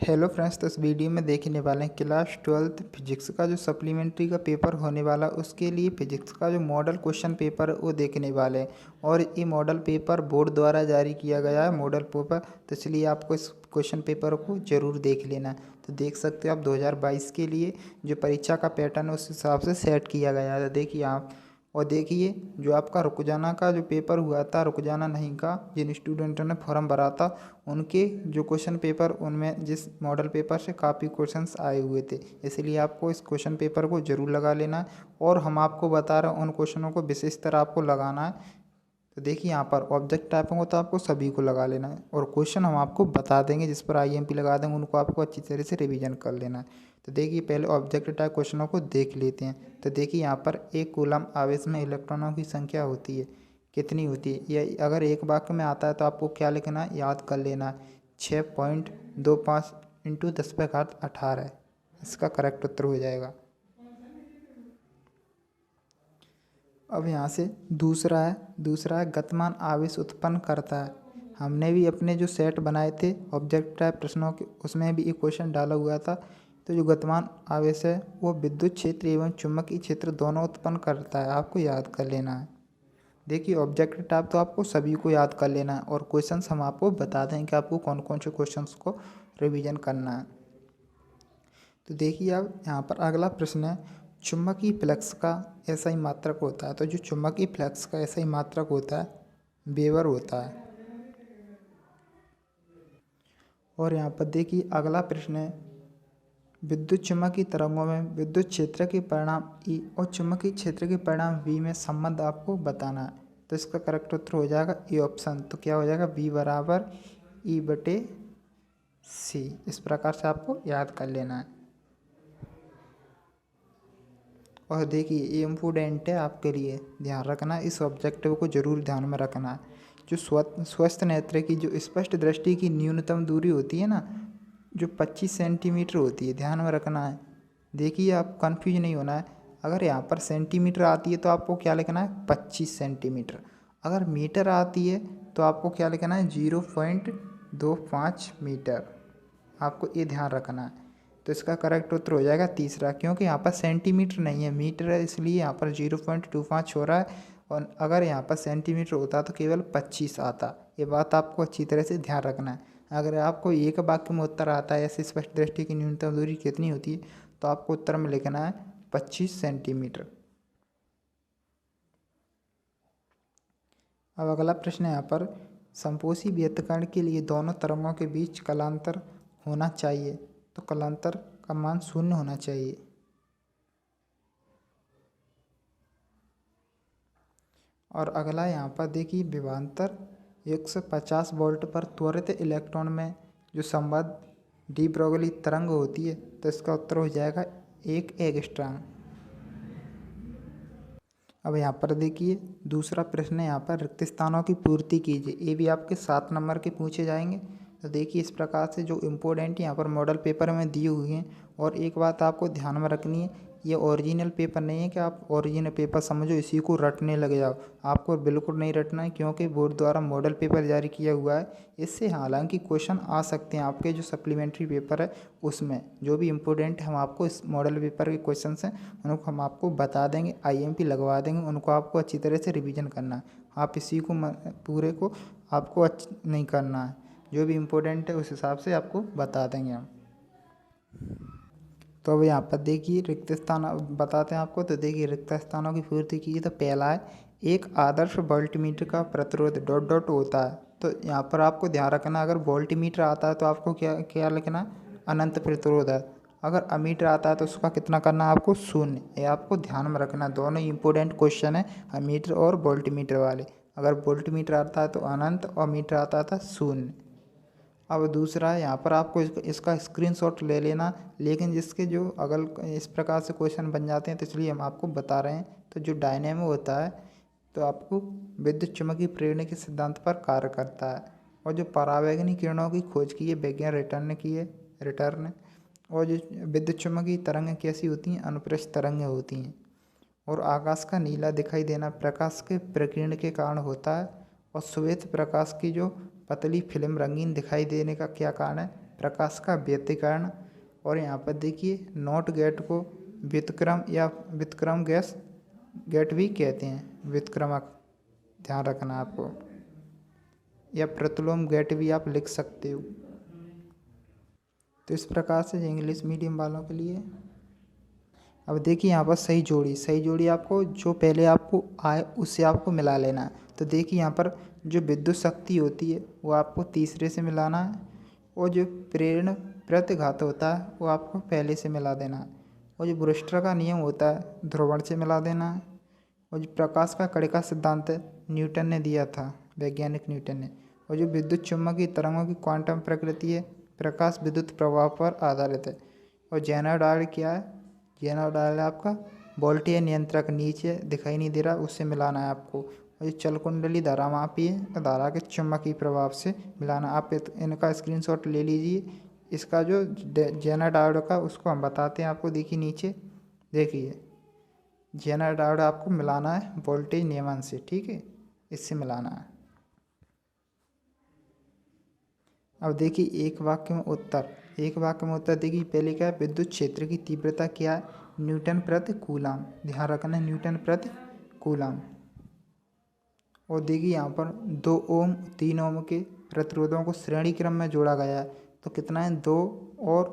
Hello friends, तो इस video में देखने वाले हैं क्लास 12th फिजिक्स का जो सप्लीमेंट्री का पेपर होने वाला उसके लिए फिजिक्स का जो मॉडल क्वेश्चन पेपर है वो देखने वाले हैं। और ये मॉडल पेपर बोर्ड द्वारा जारी किया गया है मॉडल पेपर, तो इसलिए आपको इस क्वेश्चन पेपर को ज़रूर देख लेना है। तो देख सकते हो आप 2022 के लिए जो परीक्षा का पैटर्न है उस हिसाब से सेट किया गया है। देखिए आप, और देखिए जो आपका रुकजाना का जो पेपर हुआ था, रुकजाना नहीं का, जिन स्टूडेंटों ने फॉर्म भरा था उनके जो क्वेश्चन पेपर, उनमें जिस मॉडल पेपर से काफ़ी क्वेश्चंस आए हुए थे, इसलिए आपको इस क्वेश्चन पेपर को ज़रूर लगा लेना है। और हम आपको बता रहे हैं उन क्वेश्चनों को विशेष तरह आपको लगाना है। तो देखिए यहाँ पर ऑब्जेक्ट टाइपों को तो आपको सभी को लगा लेना है, और क्वेश्चन हम आपको बता देंगे जिस पर आईएमपी लगा देंगे, उनको आपको अच्छी तरह से रिवीजन कर लेना है। तो देखिए पहले ऑब्जेक्ट टाइप क्वेश्चनों को देख लेते हैं। तो देखिए यहाँ पर एक कूलम आवेश में इलेक्ट्रॉनों की संख्या होती है, कितनी होती है, या अगर एक वाक्य में आता है तो आपको क्या लिखना है, याद कर लेना है 6.25 इंटू 10⁻18। इसका करेक्ट उत्तर हो जाएगा। अब यहाँ से दूसरा है गतिमान आवेश उत्पन्न करता है। हमने भी अपने जो सेट बनाए थे ऑब्जेक्ट टाइप प्रश्नों के, उसमें भी एक क्वेश्चन डाला हुआ था। तो जो गतिमान आवेश है वो विद्युत क्षेत्र एवं चुंबकीय क्षेत्र दोनों उत्पन्न करता है, आपको याद कर लेना है। देखिए ऑब्जेक्ट टाइप तो आपको सभी को याद कर लेना है, और क्वेश्चंस हम आपको बता दें कि आपको कौन कौन से क्वेश्चंस को रिवीजन करना है। तो देखिए अब यहाँ पर अगला प्रश्न है, चुंबकीय फ्लक्स का SI मात्रक होता है। तो जो चुंबकीय फ्लक्स का SI मात्रक होता है वेबर होता है। और यहाँ पर देखिए अगला प्रश्न है, विद्युत चुम्बकीय तरंगों में विद्युत क्षेत्र के परिणाम E और चुंबकीय क्षेत्र के परिणाम V में संबंध आपको बताना है। तो इसका करेक्ट उत्तर हो जाएगा ए ऑप्शन। तो क्या हो जाएगा, V बराबर E/C। इस प्रकार से आपको याद कर लेना है। और देखिए ये इम्पोर्टेंट है आपके लिए, ध्यान रखना है, इस ऑब्जेक्टिव को जरूर ध्यान में रखना है। जो स्वस्थ नेत्र की जो स्पष्ट दृष्टि की न्यूनतम दूरी होती है ना, जो 25 सेंटीमीटर होती है, ध्यान में रखना है। देखिए आप कंफ्यूज नहीं होना है। अगर यहाँ पर सेंटीमीटर आती है तो आपको क्या लिखना है, 25 सेंटीमीटर। अगर मीटर आती है तो आपको क्या लिखना है, 0.25 मीटर। आपको ये ध्यान रखना है। तो इसका करेक्ट उत्तर हो जाएगा तीसरा, क्योंकि यहाँ पर सेंटीमीटर नहीं है, मीटर है, इसलिए यहाँ पर 0.25 हो रहा है। और अगर यहाँ पर सेंटीमीटर होता तो केवल 25 आता। ये बात आपको अच्छी तरह से ध्यान रखना है। अगर आपको एक वाक्य में उत्तर आता है ऐसे स्पष्ट दृष्टि की न्यूनतम दूरी कितनी होती है, तो आपको उत्तर में लिखना है 25 सेंटीमीटर। अब अगला प्रश्न है यहाँ पर, संपोषी व्यतिकरण के लिए दोनों तरंगों के बीच कलांतर होना चाहिए। तो कलांतर का मान 0 होना चाहिए। और अगला यहाँ पर देखिए, विभवांतर 150 वोल्ट पर त्वरित इलेक्ट्रॉन में जो संबद्ध डी ब्रोगली तरंग होती है, तो इसका उत्तर हो जाएगा 1 एंगस्ट्रॉम। अब यहाँ पर देखिए दूसरा प्रश्न है, यहाँ पर रिक्त स्थानों की पूर्ति कीजिए। ये भी आपके 7 नंबर के पूछे जाएंगे। तो देखिए इस प्रकार से जो इम्पोर्टेंट यहाँ पर मॉडल पेपर में दिए हुए हैं। और एक बात आपको ध्यान में रखनी है, ये ओरिजिनल पेपर नहीं है कि आप ओरिजिनल पेपर समझो इसी को रटने लग जाओ। आपको बिल्कुल नहीं रटना है, क्योंकि बोर्ड द्वारा मॉडल पेपर जारी किया हुआ है। इससे हालांकि क्वेश्चन आ सकते हैं आपके जो सप्लीमेंट्री पेपर है उसमें, जो भी इम्पोर्टेंट हम आपको इस मॉडल पेपर के क्वेश्चन हैं उनको हम आपको बता देंगे, आईएमपी लगवा देंगे, उनको आपको अच्छी तरह से रिवीजन करना है। आप इसी को पूरे को आपको नहीं करना है, जो भी इम्पोर्टेंट है उस हिसाब से आपको बता देंगे हम। तो अब यहाँ पर देखिए रिक्त स्थान बताते हैं आपको। तो देखिए रिक्त स्थानों की पूर्ति की, तो पहला है, एक आदर्श वोल्टमीटर का प्रतिरोध डॉट डॉट होता है। तो यहाँ पर आपको ध्यान रखना, अगर वोल्टमीटर आता है तो आपको क्या क्या लिखना है, अनंत प्रतिरोध है। अगर अमीटर आता है तो उसका कितना करना है आपको, 0। ये आपको ध्यान में रखना, दोनों इंपॉर्टेंट क्वेश्चन है, अमीटर और वोल्टमीटर वाले। अगर वोल्टमीटर आता है तो अनंत, और मीटर आता था 0। अब दूसरा है, यहाँ पर आपको इसका स्क्रीनशॉट ले लेना, लेकिन जिसके जो अगल इस प्रकार से क्वेश्चन बन जाते हैं, तो इसलिए हम आपको बता रहे हैं। तो जो डायनेमो होता है तो आपको विद्युत चुम्बकीय प्रेरणा के सिद्धांत पर कार्य करता है। और जो परावैगनी किरणों की खोज की है वैज्ञानिक रिटर्न। और जो विद्युत चुम्बकीय तरंगें कैसी होती हैं, अनुप्रस्थ तरंगें होती हैं। और आकाश का नीला दिखाई देना प्रकाश के प्रकीर्ण के कारण होता है। और श्वेत प्रकाश की जो पतली फिल्म रंगीन दिखाई देने का क्या कारण है, प्रकाश का व्यतिकरण। और यहाँ पर देखिए नॉट गेट को व्युत्क्रम या व्युत्क्रम गैस गेट भी कहते हैं, व्युत्क्रमक, ध्यान रखना आपको, या प्रतिलोम गेट भी आप लिख सकते हो। तो इस प्रकार से इंग्लिश मीडियम वालों के लिए। अब देखिए यहाँ पर सही जोड़ी आपको जो पहले आपको आए उससे आपको मिला लेना है। तो देखिए यहाँ पर जो विद्युत शक्ति होती है वो आपको तीसरे से मिलाना है, और जो प्रेरण प्रतिघात होता है वो आपको पहले से मिला देना है, और जो ब्रूस्टर का नियम होता है ध्रुवण से मिला देना है, और जो प्रकाश का कण का सिद्धांत न्यूटन ने दिया था, वैज्ञानिक न्यूटन ने, और जो विद्युत चुम्बकीय तरंगों की क्वांटम प्रकृति है प्रकाश विद्युत प्रभाव पर आधारित है। और जेनर डायल क्या है, जेनर डायल आपका वोल्टेज नियंत्रक, नीचे दिखाई नहीं दे रहा, उससे मिलाना है आपको। और ये चल कुंडली धारा मापी है, तो धारा के चुम्बकीय प्रभाव से मिलाना। आप इनका स्क्रीनशॉट ले लीजिए। इसका जो जेनर डायोड का उसको हम बताते हैं आपको, देखिए नीचे देखिए, जेनर डायोड आपको मिलाना है वोल्टेज नियमन से, ठीक है, इससे मिलाना है। अब देखिए एक वाक्य में उत्तर देखिए, पहले क्या है, विद्युत क्षेत्र की तीव्रता क्या है, न्यूटन प्रति कूलम, ध्यान रखना है न्यूटन प्रति कूलम। और देखिए यहाँ पर 2 ओम 3 ओम के प्रतिरोधों को श्रेणी क्रम में जोड़ा गया है, तो कितना है 2 और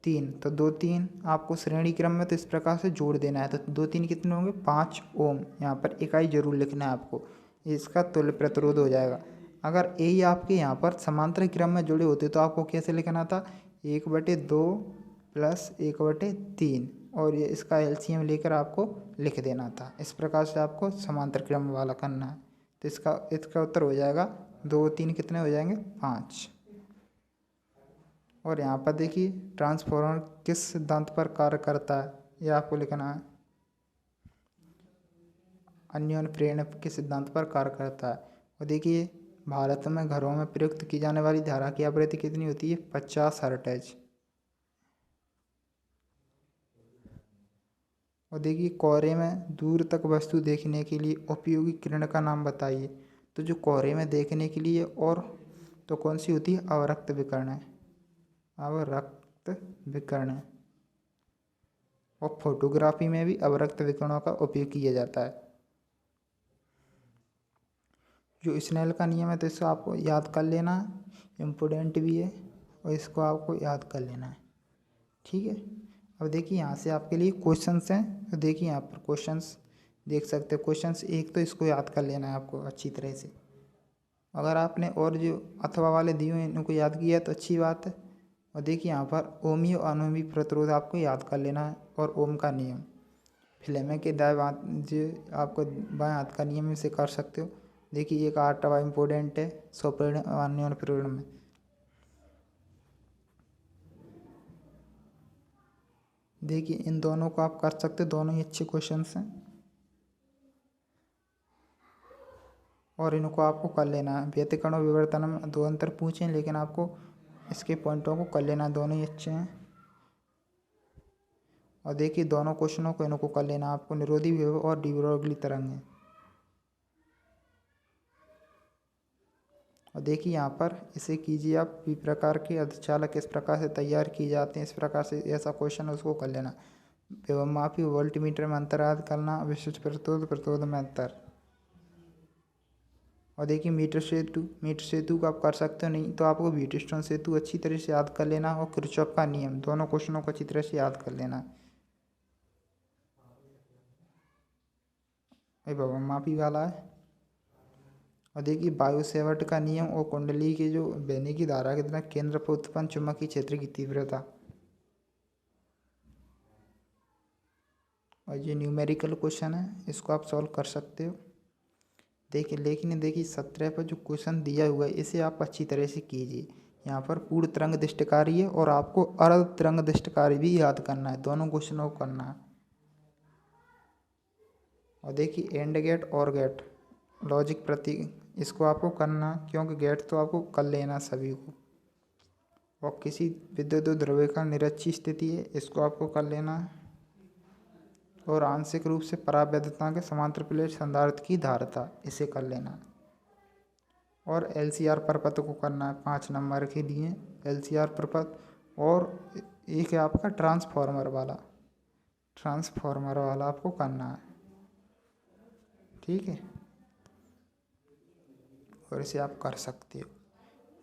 3, तो 2 3 आपको श्रेणी क्रम में तो इस प्रकार से जोड़ देना है। तो 2 3 कितने होंगे 5 ओम, यहाँ पर इकाई जरूर लिखना है आपको, इसका तुल्य प्रतिरोध हो जाएगा। अगर यही आपके यहाँ पर समांतर क्रम में जुड़े होते तो आपको कैसे लिखना था, 1/2 + 1/3, और ये इसका एलसीएम लेकर आपको लिख देना था। इस प्रकार से आपको समांतर क्रम वाला करना है। तो इसका उत्तर हो जाएगा 2 3 कितने हो जाएंगे 5। और यहाँ पर देखिए ट्रांसफार्मर किस सिद्धांत पर कार्य करता है, यह आपको लिखना है, अन्योन्य प्रेरण के सिद्धांत पर कार्य करता है। और देखिए भारत में घरों में प्रयुक्त की जाने वाली धारा की आवृत्ति कितनी होती है, 50 हर्ट्ज। और देखिए कोहरे में दूर तक वस्तु देखने के लिए उपयोगी किरण का नाम बताइए। तो जो कोहरे में देखने के लिए और तो कौन सी होती है, अवरक्त विकिरण है, अवरक्त विकिरण है। और फोटोग्राफी में भी अवरक्त विकिरणों का उपयोग किया जाता है। जो स्नेल का नियम है तो इसको आपको याद कर लेना है, इम्पोर्टेंट भी है, और इसको आपको याद कर लेना है, ठीक है। अब देखिए यहाँ से आपके लिए क्वेश्चंस हैं, तो देखिए यहाँ पर क्वेश्चंस देख सकते हैं। क्वेश्चंस एक तो इसको याद कर लेना है आपको अच्छी तरह से। अगर आपने और जो अथवा वाले दिए हैं इनको याद किया है तो अच्छी बात है। और देखिए यहाँ पर ओमी और अनोमी प्रतिरोध आपको याद कर लेना है, और ओम का नियम फिल्म के दाएं जो आपको बाएं हाथ का नियम से कर सकते हो। देखिए एक आठवां इम्पोर्टेंट है, स्वप्रेरण अन्योन्य प्रेरण में। देखिए इन दोनों को आप कर सकते हो, दोनों ही अच्छे क्वेश्चंस हैं, और इनको आपको कर लेना है। व्यतिकरण और विवर्तन में 2 अंतर पूछे, लेकिन आपको इसके पॉइंटों को कर लेना, दोनों ही अच्छे हैं। और देखिए दोनों क्वेश्चनों को इनको कर लेना आपको, निरोधी विभव और डी ब्रोगली तरंग है। और देखिए यहाँ पर इसे कीजिए आप, पी प्रकार के अर्धचालक इस प्रकार से तैयार किए जाते हैं, इस प्रकार से ऐसा क्वेश्चन है उसको कर लेना। विभव मापी वोल्टमीटर में अंतर याद करना, विशिष्ट प्रतिरोध में अंतर। और देखिए मीटर सेतु को आप कर सकते हो, नहीं तो आपको व्हीटस्टोन सेतु अच्छी तरह से याद कर लेना, और किरचॉफ का नियम, दोनों क्वेश्चनों को अच्छी तरह से याद कर लेना। विभव मापी वाला है। और देखिए वायु सेवट का नियम और कुंडली के जो बहने की धारा के तरह केंद्र पर उत्पन्न चुंबकीय क्षेत्र की तीव्रता। और ये न्यूमेरिकल क्वेश्चन है, इसको आप सॉल्व कर सकते हो। देखिए लेकिन देखिए 17 पर जो क्वेश्चन दिया हुआ है इसे आप अच्छी तरह से कीजिए। यहाँ पर पूर्ण तरंग दृष्टिकारी है, और आपको अर्ध तरंग दृष्टिकारी भी याद करना है, दोनों क्वेश्चनों को करना है। और देखिए एंड गेट और गेट लॉजिक प्रतीक, इसको आपको करना, क्योंकि गेट तो आपको कर लेना सभी को। और किसी विद्युत ध्रुव का निरक्षीय स्थिति है, इसको आपको कर लेना है। और आंशिक रूप से परावैद्यता के समांतर प्लेट संधारित्र की धारता, इसे कर लेना। और LCR परपथ को करना है 5 नंबर के लिए। LCR प्रपत्र, और एक है आपका ट्रांसफार्मर वाला आपको करना है, ठीक है, और इसे आप कर सकते हो,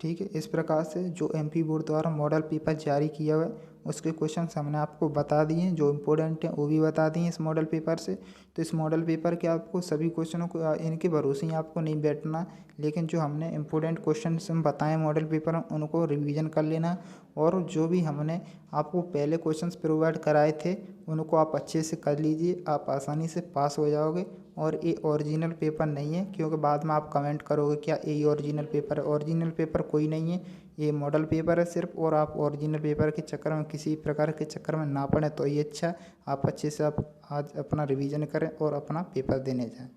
ठीक है। इस प्रकार से जो MP बोर्ड द्वारा मॉडल पेपर जारी किया हुआ है उसके क्वेश्चन हमने आपको बता दिए हैं, जो इम्पोर्टेंट हैं वो भी बता दिए इस मॉडल पेपर से। तो इस मॉडल पेपर के आपको सभी क्वेश्चनों को इनके भरोसे ही आपको नहीं बैठना, लेकिन जो हमने इम्पोर्टेंट क्वेश्चन हम बताएं मॉडल पेपर में उनको रिवीजन कर लेना, और जो भी हमने आपको पहले क्वेश्चंस प्रोवाइड कराए थे उनको आप अच्छे से कर लीजिए, आप आसानी से पास हो जाओगे। और ये ओरिजिनल पेपर नहीं है, क्योंकि बाद में आप कमेंट करोगे क्या ये ओरिजिनल पेपर है। ओरिजिनल पेपर कोई नहीं है, ये मॉडल पेपर है सिर्फ, और आप ओरिजिनल पेपर के चक्कर में किसी प्रकार के चक्कर में ना पड़े तो ये अच्छा। आप अच्छे से आप आज अपना रिवीजन करें और अपना पेपर देने जाएं।